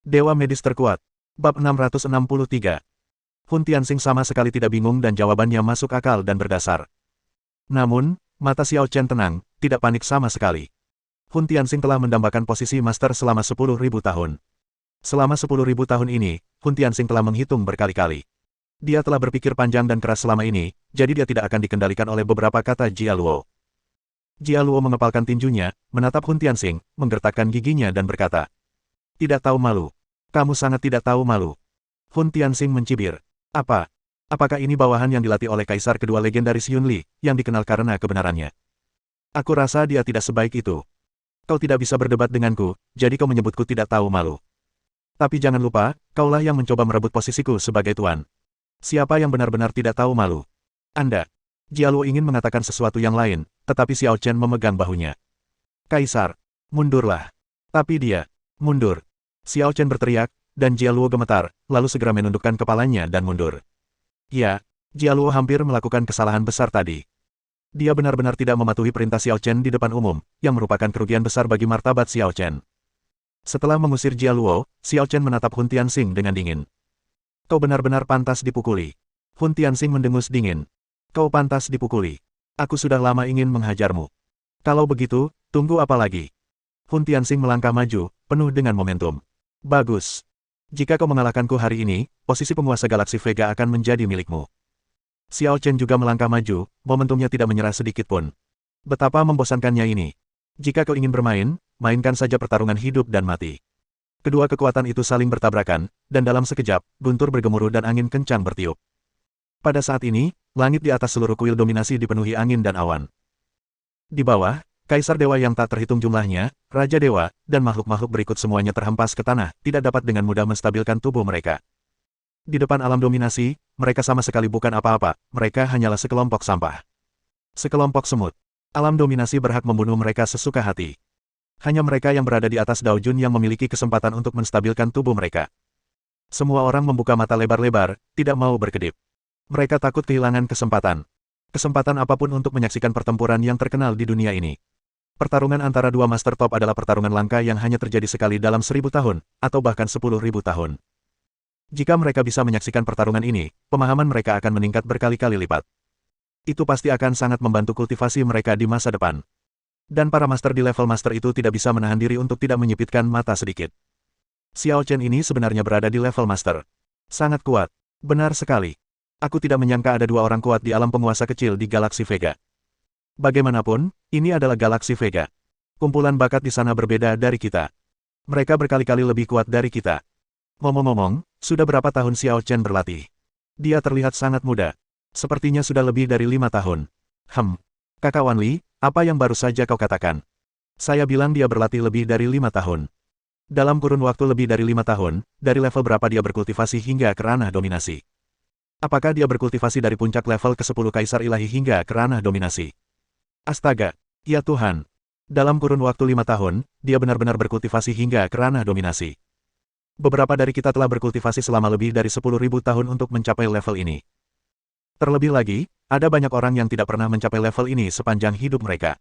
Dewa Medis Terkuat. Bab 663. Hun Tianxing sama sekali tidak bingung dan jawabannya masuk akal dan berdasar. Namun, mata Xiao Chen tenang, tidak panik sama sekali. Hun Tianxing telah mendambakan posisi master selama 10.000 tahun. Selama 10.000 tahun ini, Hun Tianxing telah menghitung berkali-kali. Dia telah berpikir panjang dan keras selama ini, jadi dia tidak akan dikendalikan oleh beberapa kata Jia Luo. Jia Luo mengepalkan tinjunya, menatap Hun Tianxing, menggertakkan giginya dan berkata, "Tidak tahu malu. Kamu sangat tidak tahu malu." Hun Tianxing mencibir. "Apa? Apakah ini bawahan yang dilatih oleh kaisar kedua legendaris Yun Li, yang dikenal karena kebenarannya? Aku rasa dia tidak sebaik itu. Kau tidak bisa berdebat denganku, jadi kau menyebutku tidak tahu malu. Tapi jangan lupa, kaulah yang mencoba merebut posisiku sebagai tuan. Siapa yang benar-benar tidak tahu malu? Anda." Jia Luo ingin mengatakan sesuatu yang lain, tetapi Xiao Chen memegang bahunya. "Kaisar, mundurlah." Tapi dia, mundur. Xiao Chen berteriak, dan Jia Luo gemetar, lalu segera menundukkan kepalanya dan mundur. Ya, Jia Luo hampir melakukan kesalahan besar tadi. Dia benar-benar tidak mematuhi perintah Xiao Chen di depan umum, yang merupakan kerugian besar bagi martabat Xiao Chen. Setelah mengusir Jia Luo, Xiao Chen menatap Hun Tianxing dengan dingin. "Kau benar-benar pantas dipukuli." Hun Tianxing mendengus dingin. "Kau pantas dipukuli. Aku sudah lama ingin menghajarmu. Kalau begitu, tunggu apa lagi?" Hun Tianxing melangkah maju, penuh dengan momentum. "Bagus. Jika kau mengalahkanku hari ini, posisi penguasa galaksi Vega akan menjadi milikmu." Xiao Chen juga melangkah maju, momentumnya tidak menyerah sedikit pun. Betapa membosankannya ini. Jika kau ingin bermain, mainkan saja pertarungan hidup dan mati. Kedua kekuatan itu saling bertabrakan, dan dalam sekejap, guntur bergemuruh dan angin kencang bertiup. Pada saat ini, langit di atas seluruh kuil dominasi dipenuhi angin dan awan. Di bawah, Kaisar Dewa yang tak terhitung jumlahnya, Raja Dewa, dan makhluk-makhluk berikut semuanya terhempas ke tanah, tidak dapat dengan mudah menstabilkan tubuh mereka. Di depan alam dominasi, mereka sama sekali bukan apa-apa, mereka hanyalah sekelompok sampah. Sekelompok semut. Alam dominasi berhak membunuh mereka sesuka hati. Hanya mereka yang berada di atas Daojun yang memiliki kesempatan untuk menstabilkan tubuh mereka. Semua orang membuka mata lebar-lebar, tidak mau berkedip. Mereka takut kehilangan kesempatan. Kesempatan apapun untuk menyaksikan pertempuran yang terkenal di dunia ini. Pertarungan antara dua master top adalah pertarungan langka yang hanya terjadi sekali dalam 1000 tahun, atau bahkan 10.000 tahun. Jika mereka bisa menyaksikan pertarungan ini, pemahaman mereka akan meningkat berkali-kali lipat. Itu pasti akan sangat membantu kultivasi mereka di masa depan. Dan para master di level master itu tidak bisa menahan diri untuk tidak menyipitkan mata sedikit. Xiao Chen ini sebenarnya berada di level master. Sangat kuat. Benar sekali. Aku tidak menyangka ada dua orang kuat di alam penguasa kecil di galaksi Vega. Bagaimanapun, ini adalah galaksi Vega. Kumpulan bakat di sana berbeda dari kita. Mereka berkali-kali lebih kuat dari kita. Ngomong-ngomong, sudah berapa tahun Xiao Chen berlatih? Dia terlihat sangat muda. Sepertinya sudah lebih dari 5 tahun. Kakak Wan Li, apa yang baru saja kau katakan? Saya bilang dia berlatih lebih dari 5 tahun. Dalam kurun waktu lebih dari 5 tahun, dari level berapa dia berkultivasi hingga ke ranah dominasi? Apakah dia berkultivasi dari puncak level ke-10 Kaisar Ilahi hingga ke ranah dominasi? Astaga, ya Tuhan. Dalam kurun waktu 5 tahun, dia benar-benar berkultivasi hingga ke ranah dominasi. Beberapa dari kita telah berkultivasi selama lebih dari 10.000 tahun untuk mencapai level ini. Terlebih lagi, ada banyak orang yang tidak pernah mencapai level ini sepanjang hidup mereka.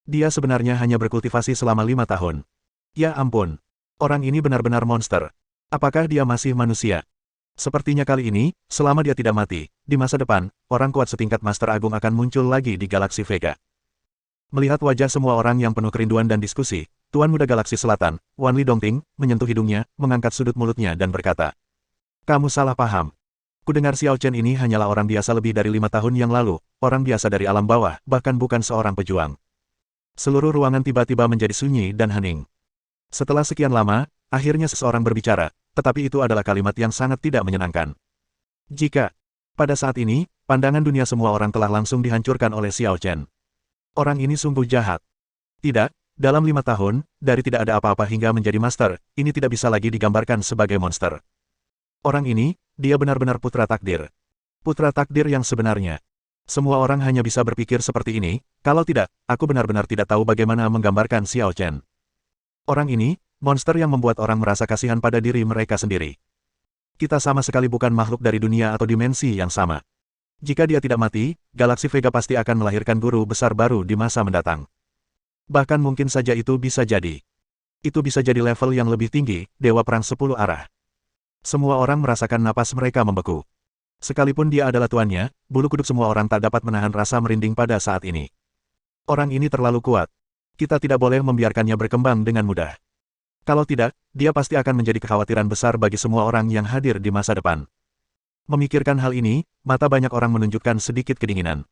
Dia sebenarnya hanya berkultivasi selama 5 tahun. Ya ampun. Orang ini benar-benar monster. Apakah dia masih manusia? Sepertinya kali ini, selama dia tidak mati, di masa depan, orang kuat setingkat Master Agung akan muncul lagi di galaksi Vega. Melihat wajah semua orang yang penuh kerinduan dan diskusi, Tuan Muda Galaksi Selatan, Wan Li Dongting, menyentuh hidungnya, mengangkat sudut mulutnya dan berkata, "Kamu salah paham. Kudengar Xiao Chen ini hanyalah orang biasa lebih dari 5 tahun yang lalu, orang biasa dari alam bawah, bahkan bukan seorang pejuang." Seluruh ruangan tiba-tiba menjadi sunyi dan hening. Setelah sekian lama, akhirnya seseorang berbicara, tetapi itu adalah kalimat yang sangat tidak menyenangkan. Jika, pada saat ini, pandangan dunia semua orang telah langsung dihancurkan oleh Xiao Chen. Orang ini sungguh jahat. Tidak, dalam 5 tahun, dari tidak ada apa-apa hingga menjadi master, ini tidak bisa lagi digambarkan sebagai monster. Orang ini, dia benar-benar putra takdir. Putra takdir yang sebenarnya. Semua orang hanya bisa berpikir seperti ini, kalau tidak, aku benar-benar tidak tahu bagaimana menggambarkan Xiao Chen. Orang ini, monster yang membuat orang merasa kasihan pada diri mereka sendiri. Kita sama sekali bukan makhluk dari dunia atau dimensi yang sama. Jika dia tidak mati, galaksi Vega pasti akan melahirkan guru besar baru di masa mendatang. Bahkan mungkin saja itu bisa jadi. Itu bisa jadi level yang lebih tinggi, Dewa Perang 10 arah. Semua orang merasakan napas mereka membeku. Sekalipun dia adalah tuannya, bulu kuduk semua orang tak dapat menahan rasa merinding pada saat ini. Orang ini terlalu kuat. Kita tidak boleh membiarkannya berkembang dengan mudah. Kalau tidak, dia pasti akan menjadi kekhawatiran besar bagi semua orang yang hadir di masa depan. Memikirkan hal ini, mata banyak orang menunjukkan sedikit kedinginan.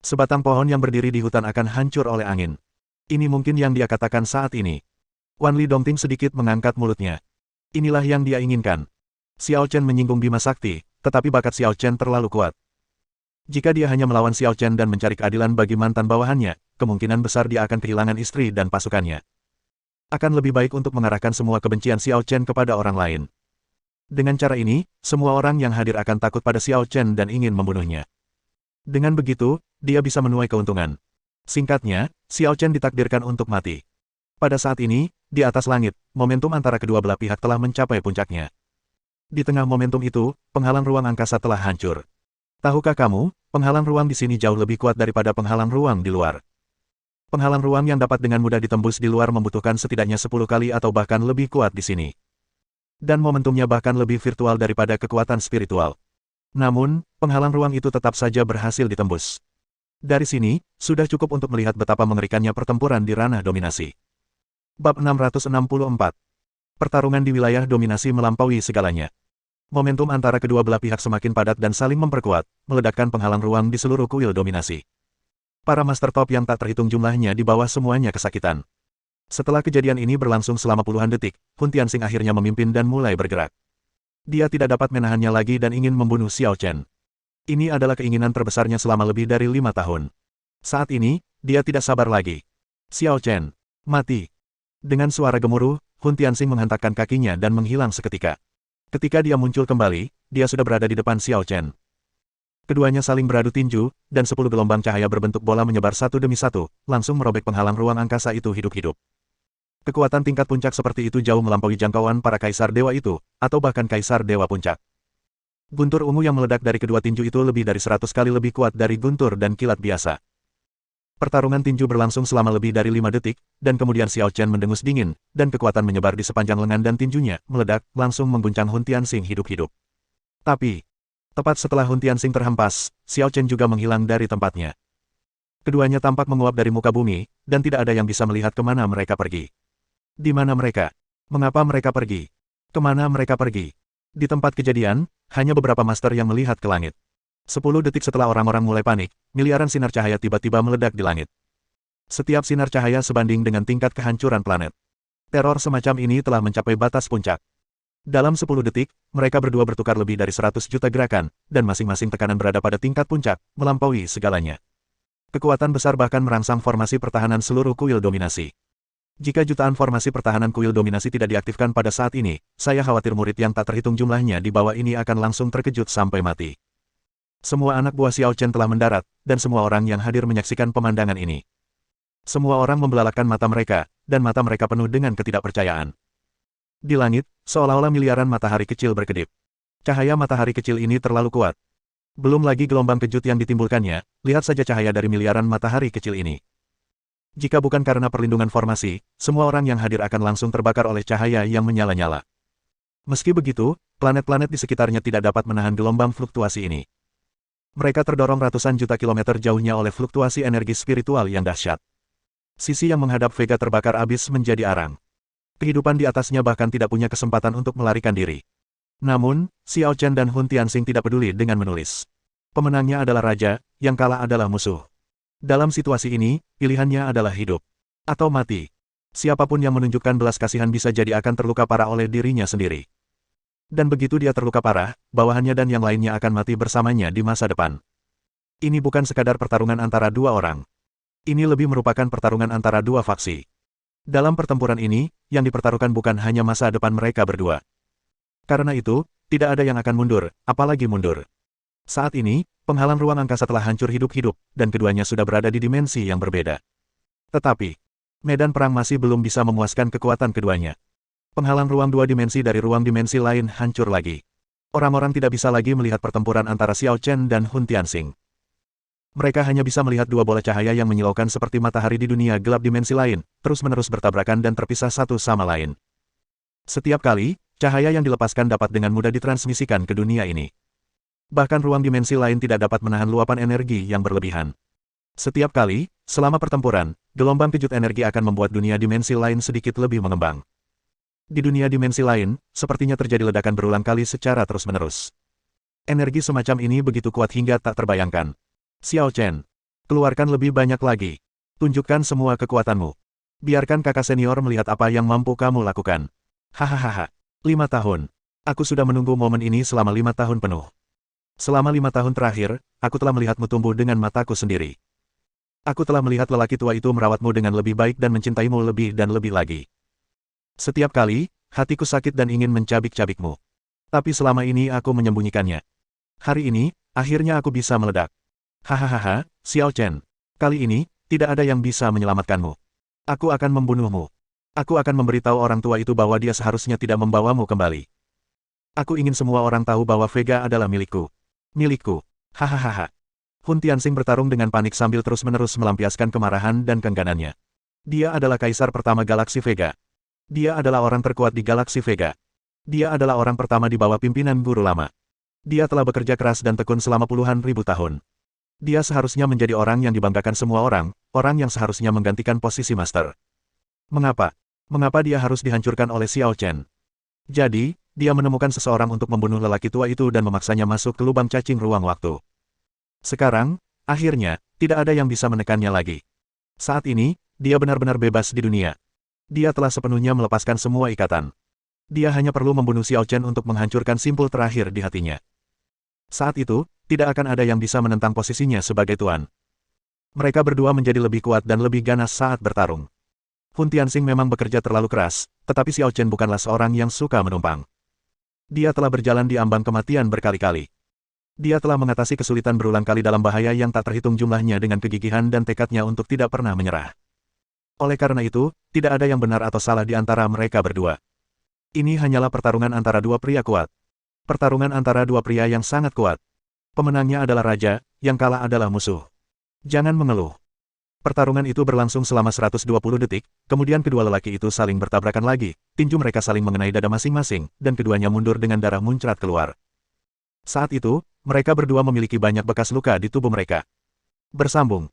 Sebatang pohon yang berdiri di hutan akan hancur oleh angin. Ini mungkin yang dia katakan saat ini. Wan Li Dongting sedikit mengangkat mulutnya. Inilah yang dia inginkan. Xiao Chen menyinggung Bima Sakti, tetapi bakat Xiao Chen terlalu kuat. Jika dia hanya melawan Xiao Chen dan mencari keadilan bagi mantan bawahannya, kemungkinan besar dia akan kehilangan istri dan pasukannya. Akan lebih baik untuk mengarahkan semua kebencian Xiao Chen kepada orang lain. Dengan cara ini, semua orang yang hadir akan takut pada Xiao Chen dan ingin membunuhnya. Dengan begitu, dia bisa menuai keuntungan. Singkatnya, Xiao Chen ditakdirkan untuk mati. Pada saat ini, di atas langit, momentum antara kedua belah pihak telah mencapai puncaknya. Di tengah momentum itu, penghalang ruang angkasa telah hancur. Tahukah kamu, penghalang ruang di sini jauh lebih kuat daripada penghalang ruang di luar. Penghalang ruang yang dapat dengan mudah ditembus di luar membutuhkan setidaknya 10 kali atau bahkan lebih kuat di sini. Dan momentumnya bahkan lebih virtual daripada kekuatan spiritual. Namun, penghalang ruang itu tetap saja berhasil ditembus. Dari sini, sudah cukup untuk melihat betapa mengerikannya pertempuran di ranah dominasi. Bab 664. Pertarungan di wilayah dominasi melampaui segalanya. Momentum antara kedua belah pihak semakin padat dan saling memperkuat, meledakkan penghalang ruang di seluruh kuil dominasi. Para master top yang tak terhitung jumlahnya di bawah semuanya kesakitan. Setelah kejadian ini berlangsung selama puluhan detik, Hun Tianxing akhirnya memimpin dan mulai bergerak. Dia tidak dapat menahannya lagi dan ingin membunuh Xiao Chen. Ini adalah keinginan terbesarnya selama lebih dari 5 tahun. Saat ini, dia tidak sabar lagi. Xiao Chen, mati. Dengan suara gemuruh, Hun Tianxing menghentakkan kakinya dan menghilang seketika. Ketika dia muncul kembali, dia sudah berada di depan Xiao Chen. Keduanya saling beradu tinju, dan 10 gelombang cahaya berbentuk bola menyebar satu demi satu, langsung merobek penghalang ruang angkasa itu hidup-hidup. Kekuatan tingkat puncak seperti itu jauh melampaui jangkauan para kaisar dewa itu, atau bahkan kaisar dewa puncak. Guntur ungu yang meledak dari kedua tinju itu lebih dari 100 kali lebih kuat dari guntur dan kilat biasa. Pertarungan tinju berlangsung selama lebih dari 5 detik, dan kemudian Xiao Chen mendengus dingin, dan kekuatan menyebar di sepanjang lengan dan tinjunya, meledak, langsung mengguncang Hun Tianxing hidup-hidup. Tapi, tepat setelah Hun Tianxing terhempas, Xiao Chen juga menghilang dari tempatnya. Keduanya tampak menguap dari muka bumi, dan tidak ada yang bisa melihat kemana mereka pergi. Di mana mereka? Mengapa mereka pergi? Kemana mereka pergi? Di tempat kejadian, hanya beberapa master yang melihat ke langit. 10 detik setelah orang-orang mulai panik, miliaran sinar cahaya tiba-tiba meledak di langit. Setiap sinar cahaya sebanding dengan tingkat kehancuran planet. Teror semacam ini telah mencapai batas puncak. Dalam 10 detik, mereka berdua bertukar lebih dari 100 juta gerakan, dan masing-masing tekanan berada pada tingkat puncak, melampaui segalanya. Kekuatan besar bahkan merangsang formasi pertahanan seluruh kuil dominasi. Jika jutaan formasi pertahanan kuil dominasi tidak diaktifkan pada saat ini, saya khawatir murid yang tak terhitung jumlahnya di bawah ini akan langsung terkejut sampai mati. Semua anak buah Xiao Chen telah mendarat, dan semua orang yang hadir menyaksikan pemandangan ini. Semua orang membelalakkan mata mereka, dan mata mereka penuh dengan ketidakpercayaan. Di langit, seolah-olah miliaran matahari kecil berkedip. Cahaya matahari kecil ini terlalu kuat. Belum lagi gelombang kejut yang ditimbulkannya, lihat saja cahaya dari miliaran matahari kecil ini. Jika bukan karena perlindungan formasi, semua orang yang hadir akan langsung terbakar oleh cahaya yang menyala-nyala. Meski begitu, planet-planet di sekitarnya tidak dapat menahan gelombang fluktuasi ini. Mereka terdorong ratusan juta kilometer jauhnya oleh fluktuasi energi spiritual yang dahsyat. Sisi yang menghadap Vega terbakar abis menjadi arang. Kehidupan di atasnya bahkan tidak punya kesempatan untuk melarikan diri. Namun, Xiao Chen dan Hun Tianxing tidak peduli dengan menulis. Pemenangnya adalah raja, yang kalah adalah musuh. Dalam situasi ini, pilihannya adalah hidup atau mati. Siapapun yang menunjukkan belas kasihan bisa jadi akan terluka parah oleh dirinya sendiri. Dan begitu dia terluka parah, bawahannya dan yang lainnya akan mati bersamanya di masa depan. Ini bukan sekadar pertarungan antara dua orang. Ini lebih merupakan pertarungan antara dua faksi. Dalam pertempuran ini, yang dipertaruhkan bukan hanya masa depan mereka berdua. Karena itu, tidak ada yang akan mundur, apalagi mundur. Saat ini, penghalang ruang angkasa telah hancur hidup-hidup, dan keduanya sudah berada di dimensi yang berbeda. Tetapi, medan perang masih belum bisa memuaskan kekuatan keduanya. Penghalang ruang dua dimensi dari ruang dimensi lain hancur lagi. Orang-orang tidak bisa lagi melihat pertempuran antara Xiao Chen dan Hun Tianxing. Mereka hanya bisa melihat dua bola cahaya yang menyilaukan seperti matahari di dunia gelap dimensi lain, terus-menerus bertabrakan dan terpisah satu sama lain. Setiap kali, cahaya yang dilepaskan dapat dengan mudah ditransmisikan ke dunia ini. Bahkan ruang dimensi lain tidak dapat menahan luapan energi yang berlebihan. Setiap kali, selama pertempuran, gelombang kejut energi akan membuat dunia dimensi lain sedikit lebih mengembang. Di dunia dimensi lain, sepertinya terjadi ledakan berulang kali secara terus-menerus. Energi semacam ini begitu kuat hingga tak terbayangkan. Xiao Chen, keluarkan lebih banyak lagi. Tunjukkan semua kekuatanmu. Biarkan kakak senior melihat apa yang mampu kamu lakukan. Hahaha. 5 tahun. Aku sudah menunggu momen ini selama 5 tahun penuh. Selama 5 tahun terakhir, aku telah melihatmu tumbuh dengan mataku sendiri. Aku telah melihat lelaki tua itu merawatmu dengan lebih baik dan mencintaimu lebih dan lebih lagi. Setiap kali, hatiku sakit dan ingin mencabik-cabikmu. Tapi selama ini aku menyembunyikannya. Hari ini, akhirnya aku bisa meledak. Hahaha, Xiao Chen. Kali ini, tidak ada yang bisa menyelamatkanmu. Aku akan membunuhmu. Aku akan memberitahu orang tua itu bahwa dia seharusnya tidak membawamu kembali. Aku ingin semua orang tahu bahwa Vega adalah milikku. Milikku. Hahaha. Hun Tianxing bertarung dengan panik sambil terus-menerus melampiaskan kemarahan dan keengganannya. Dia adalah kaisar pertama galaksi Vega. Dia adalah orang terkuat di galaksi Vega. Dia adalah orang pertama di bawah pimpinan guru lama. Dia telah bekerja keras dan tekun selama puluhan ribu tahun. Dia seharusnya menjadi orang yang dibanggakan semua orang yang seharusnya menggantikan posisi master. Mengapa? Mengapa dia harus dihancurkan oleh Xiao Chen? Jadi, dia menemukan seseorang untuk membunuh lelaki tua itu dan memaksanya masuk ke lubang cacing ruang waktu. Sekarang, akhirnya, tidak ada yang bisa menekannya lagi. Saat ini, dia benar-benar bebas di dunia. Dia telah sepenuhnya melepaskan semua ikatan. Dia hanya perlu membunuh Xiao Chen untuk menghancurkan simpul terakhir di hatinya. Saat itu, tidak akan ada yang bisa menentang posisinya sebagai tuan. Mereka berdua menjadi lebih kuat dan lebih ganas saat bertarung. Hun Tianxing memang bekerja terlalu keras, tetapi Xiao Chen bukanlah seorang yang suka menumpang. Dia telah berjalan di ambang kematian berkali-kali. Dia telah mengatasi kesulitan berulang kali dalam bahaya yang tak terhitung jumlahnya dengan kegigihan dan tekadnya untuk tidak pernah menyerah. Oleh karena itu, tidak ada yang benar atau salah di antara mereka berdua. Ini hanyalah pertarungan antara dua pria kuat. Pertarungan antara dua pria yang sangat kuat. Pemenangnya adalah raja, yang kalah adalah musuh. Jangan mengeluh. Pertarungan itu berlangsung selama 120 detik, kemudian kedua lelaki itu saling bertabrakan lagi, tinju mereka saling mengenai dada masing-masing, dan keduanya mundur dengan darah muncrat keluar. Saat itu, mereka berdua memiliki banyak bekas luka di tubuh mereka. Bersambung.